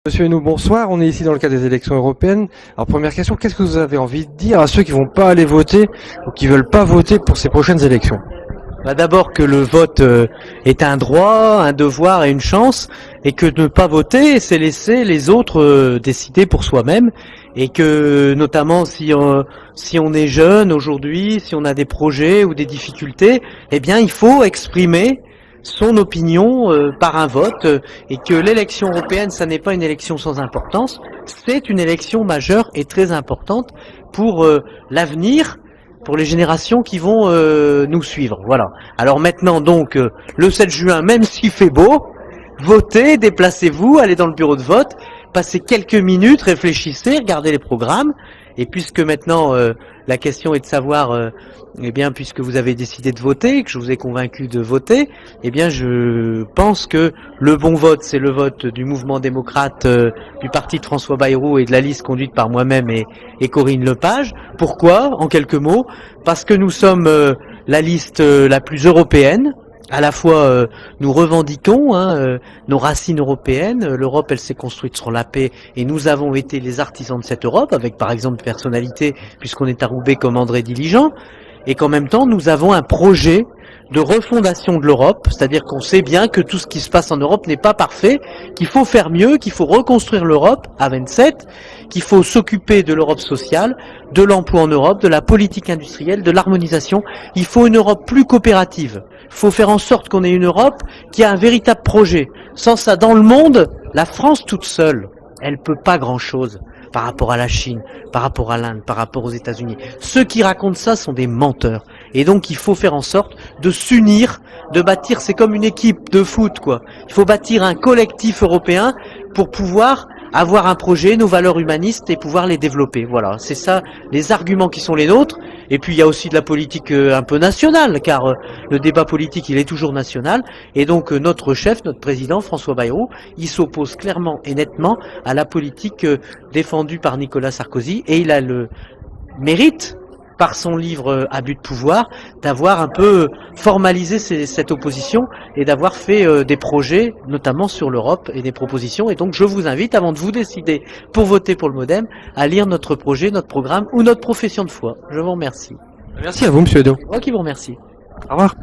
Monsieur Hénoux, bonsoir. On est ici dans le cadre des élections européennes. Alors, première question, qu'est-ce que vous avez envie de dire à ceux qui vont pas aller voter ou qui veulent pas voter pour ces prochaines élections? D'abord que le vote est un droit, un devoir et une chance, et que ne pas voter, c'est laisser les autres décider pour soi-même, et que notamment si on est jeune aujourd'hui, si on a des projets ou des difficultés, eh bien il faut exprimer son opinion par un vote, et que l'élection européenne, ça n'est pas une élection sans importance, c'est une élection majeure et très importante pour l'avenir, pour les générations qui vont nous suivre. Voilà. Alors maintenant donc le 7 juin, même s'il fait beau, votez, déplacez-vous, allez dans le bureau de vote, passez quelques minutes, réfléchissez, regardez les programmes. Et puisque maintenant la question est de savoir, eh bien, puisque vous avez décidé de voter, que je vous ai convaincu de voter, eh bien, je pense que le bon vote, c'est le vote du mouvement démocrate, du parti de François Bayrou et de la liste conduite par moi-même et Corinne Lepage. Pourquoi? En quelques mots, parce que nous sommes la liste la plus européenne. À la fois, nous revendiquons nos racines européennes. L'Europe, elle s'est construite sur la paix, et nous avons été les artisans de cette Europe, avec par exemple des personnalités, puisqu'on est à Roubaix comme André Diligent, et qu'en même temps, nous avons un projet de refondation de l'Europe, c'est-à-dire qu'on sait bien que tout ce qui se passe en Europe n'est pas parfait, qu'il faut faire mieux, qu'il faut reconstruire l'Europe à 27, qu'il faut s'occuper de l'Europe sociale, de l'emploi en Europe, de la politique industrielle, de l'harmonisation. Il faut une Europe plus coopérative. Il faut faire en sorte qu'on ait une Europe qui a un véritable projet. Sans ça, dans le monde, la France toute seule, elle peut pas grand-chose par rapport à la Chine, par rapport à l'Inde, par rapport aux États-Unis. Ceux qui racontent ça sont des menteurs. Et donc il faut faire en sorte de s'unir, de bâtir, c'est comme une équipe de foot, quoi. Il faut bâtir un collectif européen pour pouvoir avoir un projet, nos valeurs humanistes, et pouvoir les développer. Voilà, c'est ça les arguments qui sont les nôtres. Et puis il y a aussi de la politique un peu nationale, car le débat politique, il est toujours national. Et donc notre chef, notre président, François Bayrou, il s'oppose clairement et nettement à la politique défendue par Nicolas Sarkozy, et il a le mérite, par son livre Abus de pouvoir, d'avoir un peu formalisé cette opposition et d'avoir fait des projets, notamment sur l'Europe, et des propositions. Et donc je vous invite, avant de vous décider pour voter pour le MoDem, à lire notre projet, notre programme ou notre profession de foi. Je vous remercie. Merci à vous, monsieur Hénoux. Moi qui vous remercie. Au revoir.